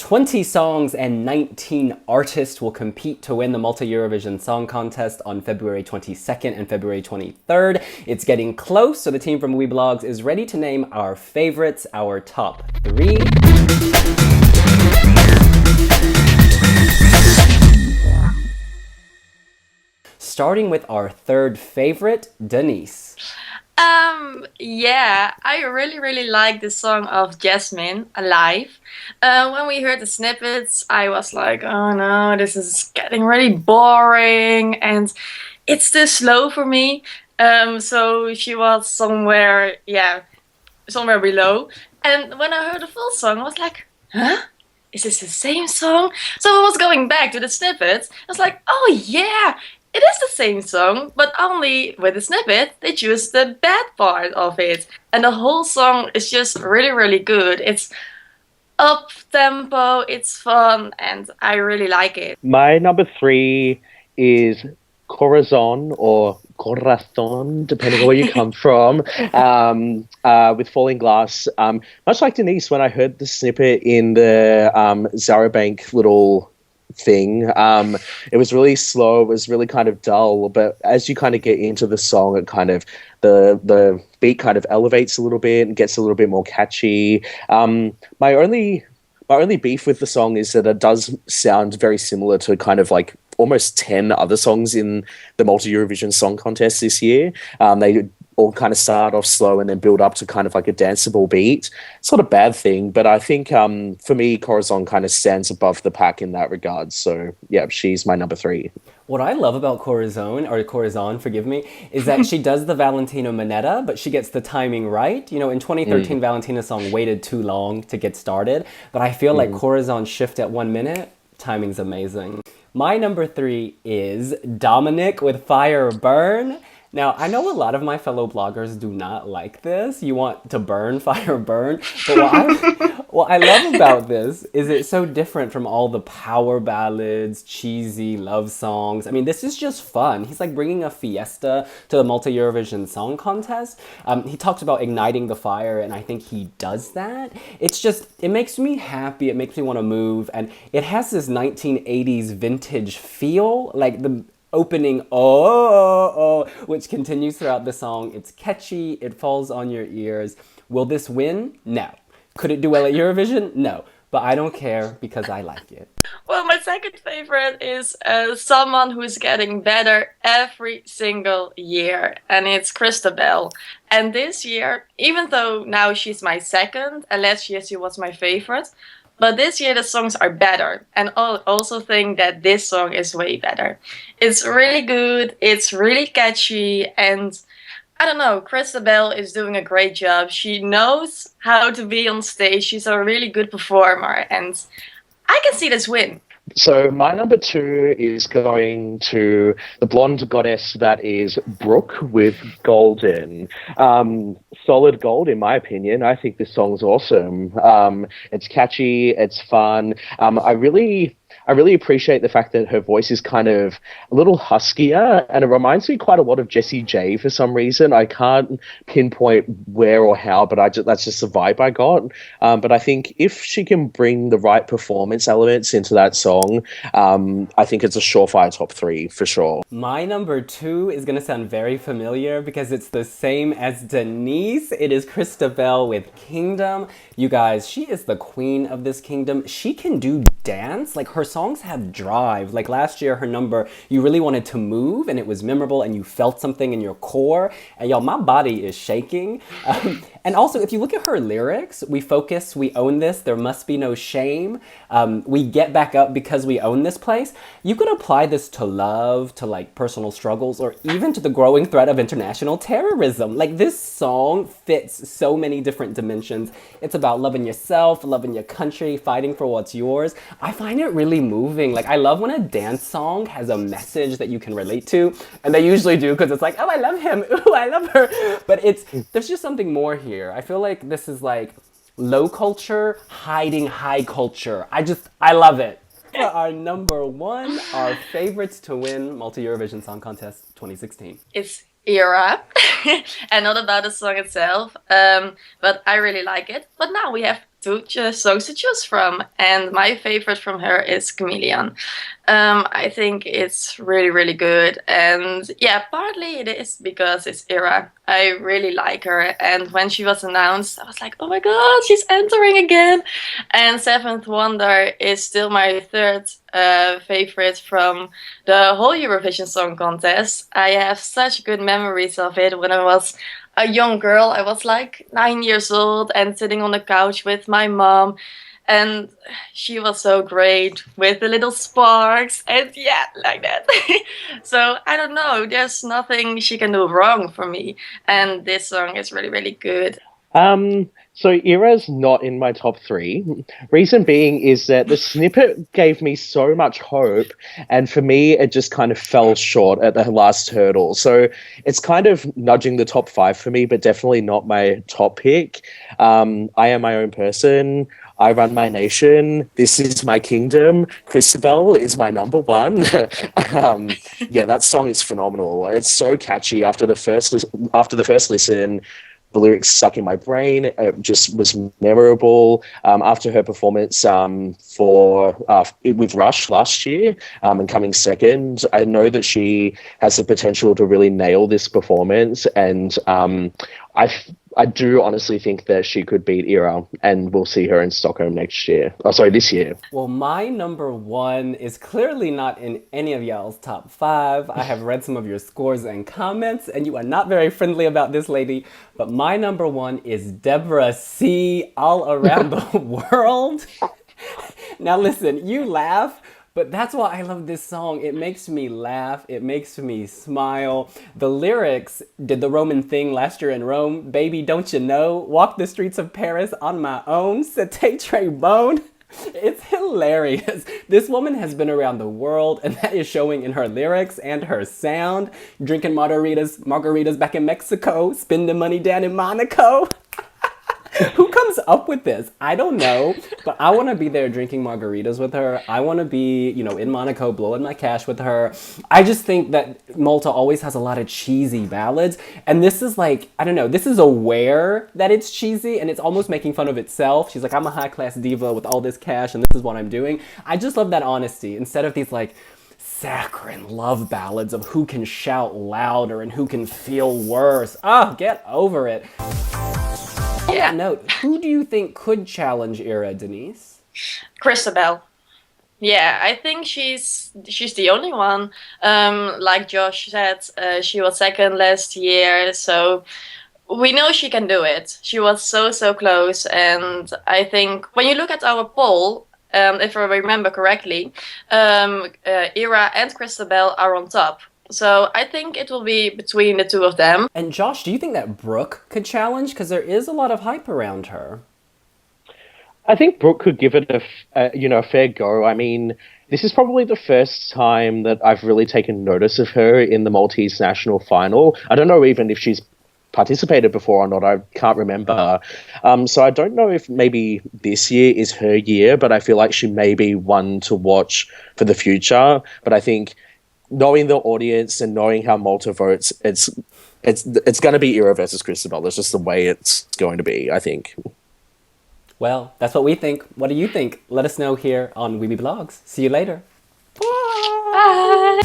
20 songs and 19 artists will compete to win the Malta Eurovision Song Contest on February 22nd and February 23rd. It's getting close, so the team from wiwibloggs is ready to name our favorites, our top 3. Starting with our third favorite, Denise. Yeah, I really like the song of Jasmine, Alive. When we heard the snippets, I was like, oh no, this is getting really boring and it's too slow for me. So she was somewhere, yeah, somewhere below. And when I heard the full song, I was like, huh? Is this the same song? So I was going back to the snippets. I was like, oh yeah, it is the same song, but only with the snippet, they choose the bad part of it. And the whole song is just really good. It's up tempo, it's fun, and I really like it. My number 3 is Corazon or Corazon, depending on where you come from, with Falling Glass. Much like Denise, when I heard the snippet in the Zarabank little thing, it was really slow, it was really kind of dull, but as you kind of get into the song, it kind of, the beat kind of elevates a little bit and gets a little bit more catchy. My only beef with the song is that it does sound very similar to kind of like almost 10 other songs in the Malta Eurovision Song Contest this year. They all kind of start off slow and then build up to kind of like a danceable beat. It's not a bad thing, but I think for me, Corazon kind of stands above the pack in that regard. So yeah, she's my number 3. What I love about Corazon, forgive me, is that she does the Valentino Manetta, but she gets the timing right. You know, in 2013, Valentina's song waited too long to get started, but I feel like Corazon's shift at 1 minute, timing's amazing. My number 3 is Dominic with Fire Burn. Now, I know a lot of my fellow bloggers do not like this. You want to burn, fire, burn. But what I love about this is it's so different from all the power ballads, cheesy love songs. I mean, this is just fun. He's like bringing a fiesta to the Malta Eurovision Song Contest. He talks about igniting the fire, and I think he does that. It's just, it makes me happy. It makes me want to move. And it has this 1980s vintage feel, like the opening oh, which continues throughout the song. It's catchy, it falls on your ears. Will this win? No. Could it do well at Eurovision? No. But I don't care because I like it. Well, my second favorite is someone who's getting better every single year, and it's Christabelle. And this year, even though now she's my second, and last year she was my favorite, but this year the songs are better, and I also think that this song is way better. It's really good, it's really catchy, and I don't know, Christabelle is doing a great job. She knows how to be on stage, she's a really good performer, and I can see this win. So my number 2 is going to the blonde goddess that is Brooke with Golden. Solid gold, in my opinion. I think this song's awesome. It's catchy, it's fun. I really appreciate the fact that her voice is kind of a little huskier, and it reminds me quite a lot of Jessie J for some reason. I can't pinpoint where or how, but that's just the vibe I got. But I think if she can bring the right performance elements into that song, I think it's a surefire top 3 for sure. My number 2 is going to sound very familiar because it's the same as Denise. It is Christabelle with Kingdom. You guys, she is the queen of this kingdom. She can do dance. Like, her songs have drive. Like last year, her number, you really wanted to move and it was memorable and you felt something in your core. And y'all, my body is shaking. And also, if you look at her lyrics, we focus, we own this, there must be no shame. We get back up because we own this place. You could apply this to love, to like personal struggles, or even to the growing threat of international terrorism. Like, this song fits so many different dimensions. It's about loving yourself, loving your country, fighting for what's yours. I find it really moving. Like, I love when a dance song has a message that you can relate to, and they usually do because it's like, oh, I love him, ooh, I love her. But there's just something more here. I feel like this is like low culture hiding high culture. I love it. For our number 1, our favorites to win Malta Eurovision Song Contest 2016. It's Ira, and not about the song itself, but I really like it. But now we have two songs to choose from, and my favorite from her is Chameleon. I think it's really, really good, and yeah, partly it is because it's Ira. I really like her, and when she was announced, I was like, oh my god, she's entering again. And Seventh Wonder is still my third favorite from the whole Eurovision Song Contest. I have such good memories of it when I was a young girl. I was like 9 years old and sitting on the couch with my mom. And she was so great with the little sparks and yeah, like that. So I don't know, there's nothing she can do wrong for me. And this song is really, really good. So Ira's not in my top three. Reason being is that the snippet gave me so much hope, and for me, it just kind of fell short at the last hurdle. So it's kind of nudging the top five for me, but definitely not my top pick. I am my own person. I run my nation. This is my kingdom. Christabelle is my number one. Yeah, that song is phenomenal. It's so catchy. After the first listen, the lyrics stuck in my brain. It just was memorable. After her performance with Rush last year and coming second, I know that she has the potential to really nail this performance, and I do honestly think that she could beat Ira, and we'll see her in Stockholm next year. Oh, sorry, this year. Well, my number one is clearly not in any of y'all's top five. I have read some of your scores and comments, and you are not very friendly about this lady. But my number one is Deborah C, All Around the World. Now listen, you laugh, but that's why I love this song. It makes me laugh. It makes me smile. The lyrics did the Roman thing last year in Rome. Baby, don't you know? Walk the streets of Paris on my own. C'était très bon. It's hilarious. This woman has been around the world, and that is showing in her lyrics and her sound. Drinking margaritas back in Mexico, spending money down in Monaco. Who comes up with this? I don't know, but I want to be there drinking margaritas with her. I want to be, in Monaco blowing my cash with her. I just think that Malta always has a lot of cheesy ballads, and this is like, I don't know, this is aware that it's cheesy, and it's almost making fun of itself. She's like, I'm a high-class diva with all this cash, and this is what I'm doing. I just love that honesty, instead of these, like, saccharine love ballads of who can shout louder and who can feel worse. Get over it. On that note, who do you think could challenge Ira, Denise? Christabelle. Yeah, I think she's the only one. Like Josh said, she was second last year, so we know she can do it. She was so close, and I think when you look at our poll, if I remember correctly, Ira and Christabelle are on top. So I think it will be between the two of them. And Josh, do you think that Brooke could challenge? Because there is a lot of hype around her. I think Brooke could give it a fair go. I mean, this is probably the first time that I've really taken notice of her in the Maltese national final. I don't know even if she's participated before or not. I can't remember. So I don't know if maybe this year is her year, but I feel like she may be one to watch for the future. But I think, knowing the audience and knowing how Malta votes, it's going to be Ira versus Christabelle. That's just the way it's going to be, I think. Well, that's what we think. What do you think? Let us know here on wiwibloggs. See you later. Bye.